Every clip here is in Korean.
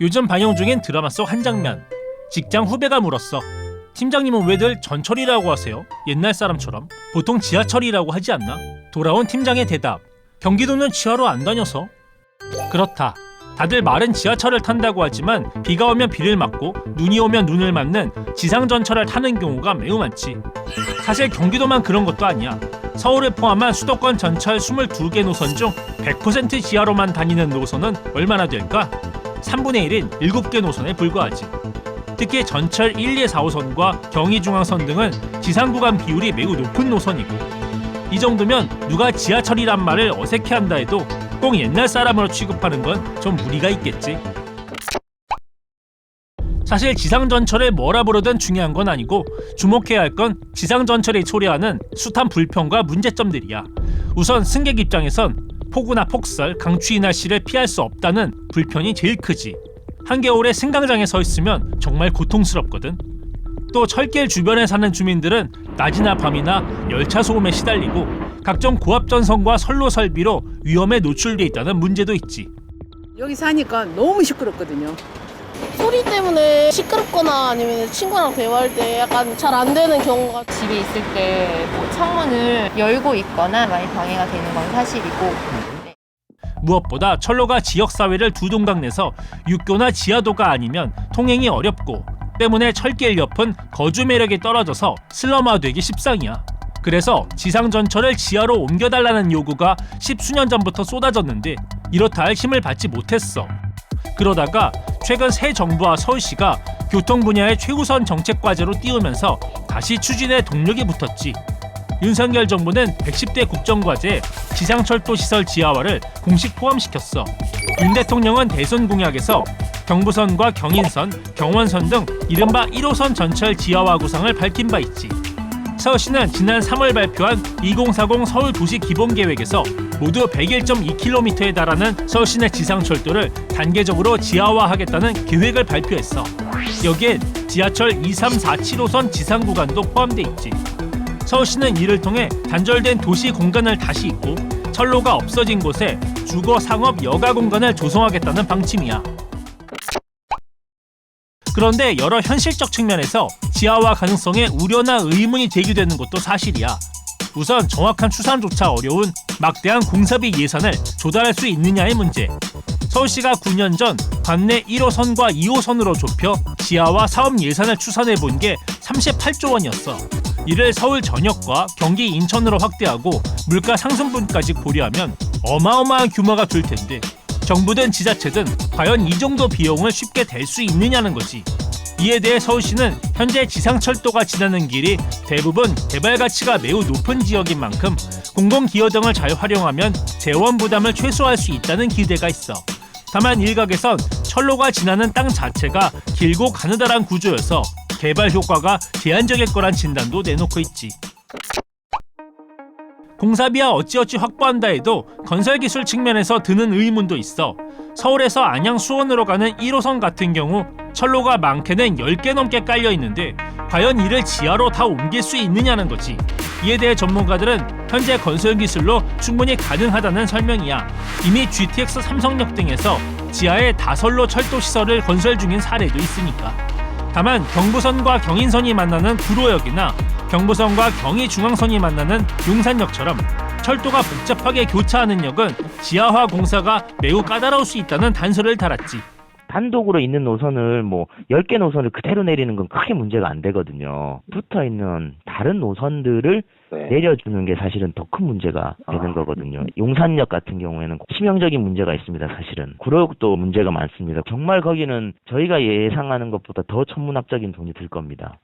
요즘 방영 중인 드라마 속 한 장면. 직장 후배가 물었어. 팀장님은 왜들 전철이라고 하세요? 옛날 사람처럼. 보통 지하철이라고 하지 않나? 돌아온 팀장의 대답. 경기도는 지하로 안 다녀서. 그렇다. 다들 말은 지하철을 탄다고 하지만 비가 오면 비를 맞고 눈이 오면 눈을 맞는 지상 전철을 타는 경우가 매우 많지. 사실 경기도만 그런 것도 아니야. 서울을 포함한 수도권 전철 22개 노선 중 100% 지하로만 다니는 노선은 얼마나 될까? 3분의 1인 7개 노선에 불과하지. 특히 전철 1, 2, 4호선과 경의중앙선 등은 지상 구간 비율이 매우 높은 노선이고, 이 정도면 누가 지하철이란 말을 어색해한다 해도 꼭 옛날 사람으로 취급하는 건 좀 무리가 있겠지. 사실 지상 전철을 뭐라 부르든 중요한 건 아니고 주목해야 할 건 지상 전철이 초래하는 숱한 불평과 문제점들이야. 우선 승객 입장에선 폭우나 폭설, 강추위 날씨를 피할 수 없다는 불편이 제일 크지. 한겨울에 승강장에 서 있으면 정말 고통스럽거든. 또 철길 주변에 사는 주민들은 낮이나 밤이나 열차 소음에 시달리고 각종 고압 전선과 선로 설비로 위험에 노출돼 있다는 문제도 있지. 여기 사니까 너무 시끄럽거든요. 소리 때문에 시끄럽거나 아니면 친구랑 대화할 때 약간 잘 안 되는 경우가. 집에 있을 때 뭐 창문을 열고 있거나 많이 방해가 되는 건 사실이고. 무엇보다 철로가 지역사회를 두 동강 내서 육교나 지하도가 아니면 통행이 어렵고, 때문에 철길 옆은 거주 매력이 떨어져서 슬럼화되기 십상이야. 그래서 지상전철을 지하로 옮겨달라는 요구가 십수년 전부터 쏟아졌는데 이렇다 할 힘을 받지 못했어. 그러다가 최근 새 정부와 서울시가 교통 분야의 최우선 정책 과제로 띄우면서 다시 추진에 동력이 붙었지. 윤석열 정부는 110대 국정과제에 지상철도 시설 지하화를 공식 포함시켰어. 윤 대통령은 대선 공약에서 경부선과 경인선, 경원선 등 이른바 1호선 전철 지하화 구상을 밝힌 바 있지. 서울시는 지난 3월 발표한 2040 서울 도시 기본 계획에서 모두 101.2km에 달하는 서울시내 지상철도를 단계적으로 지하화하겠다는 계획을 발표했어. 여기엔 지하철 2, 3, 4, 7호선 지상 구간도 포함돼 있지. 서울시는 이를 통해 단절된 도시 공간을 다시 잇고 철로가 없어진 곳에 주거, 상업, 여가 공간을 조성하겠다는 방침이야. 그런데 여러 현실적 측면에서 지하화 가능성에 우려나 의문이 제기되는 것도 사실이야. 우선 정확한 추산조차 어려운 막대한 공사비 예산을 조달할 수 있느냐의 문제. 서울시가 9년 전 관내 1호선과 2호선으로 좁혀 지하화 사업 예산을 추산해 본 게 38조 원이었어. 이를 서울 전역과 경기 인천으로 확대하고 물가 상승분까지 고려하면 어마어마한 규모가 될 텐데, 정부든 지자체든 과연 이 정도 비용을 쉽게 댈 수 있느냐는 거지. 이에 대해 서울시는 현재 지상철도가 지나는 길이 대부분 개발 가치가 매우 높은 지역인 만큼 공공기여 등을 잘 활용하면 재원 부담을 최소화할 수 있다는 기대가 있어. 다만 일각에선 철로가 지나는 땅 자체가 길고 가느다란 구조여서 개발 효과가 제한적일 거란 진단도 내놓고 있지. 공사비야 어찌어찌 확보한다 해도 건설기술 측면에서 드는 의문도 있어. 서울에서 안양 수원으로 가는 1호선 같은 경우 철로가 많게는 10개 넘게 깔려 있는데 과연 이를 지하로 다 옮길 수 있느냐는 거지. 이에 대해 전문가들은 현재 건설기술로 충분히 가능하다는 설명이야. 이미 GTX 삼성역 등에서 지하에 다선로 철도시설을 건설 중인 사례도 있으니까. 다만 경부선과 경인선이 만나는 구로역이나 경부선과 경의중앙선이 만나는 용산역처럼 철도가 복잡하게 교차하는 역은 지하화 공사가 매우 까다로울 수 있다는 단서를 달았지. 단독으로 있는 노선을 10개 노선을 그대로 내리는 건 크게 문제가 안 되거든요. 붙어있는 다른 노선들을 내려주는 게 사실은 더 큰 문제가 되는 거거든요. 용산역 같은 경우에는 치명적인 문제가 있습니다. 사실은 구로역도 문제가 많습니다. 정말 거기는 저희가 예상하는 것보다 더 천문학적인 돈이 들 겁니다.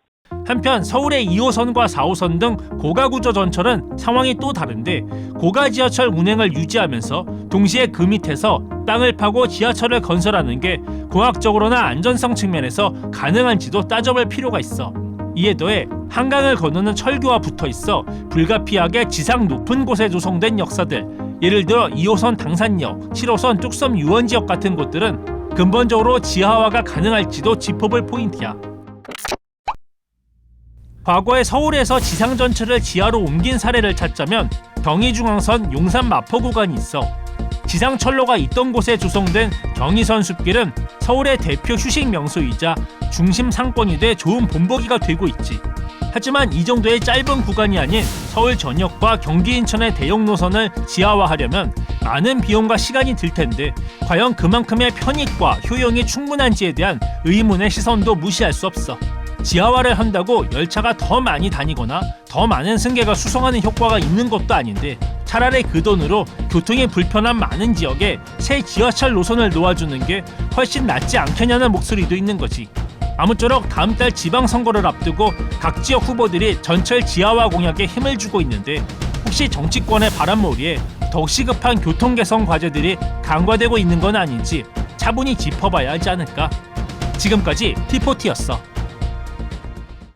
한편 서울의 2호선과 4호선 등 고가구조 전철은 상황이 또 다른데, 고가 지하철 운행을 유지하면서 동시에 그 밑에서 땅을 파고 지하철을 건설하는 게 공학적으로나 안전성 측면에서 가능한지도 따져볼 필요가 있어. 이에 더해 한강을 건너는 철교와 붙어있어 불가피하게 지상 높은 곳에 조성된 역사들, 예를 들어 2호선 당산역, 7호선 뚝섬 유원지역 같은 곳들은 근본적으로 지하화가 가능할지도 짚어볼 포인트야. 과거에 서울에서 지상전철을 지하로 옮긴 사례를 찾자면 경의중앙선 용산 마포 구간이 있어. 지상철로가 있던 곳에 조성된 경의선 숲길은 서울의 대표 휴식 명소이자 중심 상권이 돼 좋은 본보기가 되고 있지. 하지만 이 정도의 짧은 구간이 아닌 서울 전역과 경기 인천의 대형 노선을 지하화하려면 많은 비용과 시간이 들 텐데 과연 그만큼의 편익과 효용이 충분한지에 대한 의문의 시선도 무시할 수 없어. 지하화를 한다고 열차가 더 많이 다니거나 더 많은 승객을 수송하는 효과가 있는 것도 아닌데 차라리 그 돈으로 교통이 불편한 많은 지역에 새 지하철 노선을 놓아주는 게 훨씬 낫지 않겠냐는 목소리도 있는 거지. 아무쪼록 다음 달 지방선거를 앞두고 각 지역 후보들이 전철 지하화 공약에 힘을 주고 있는데 혹시 정치권의 바람몰이에 더욱 시급한 교통 개선 과제들이 간과되고 있는 건 아닌지 차분히 짚어봐야 하지 않을까. 지금까지 T4T였어.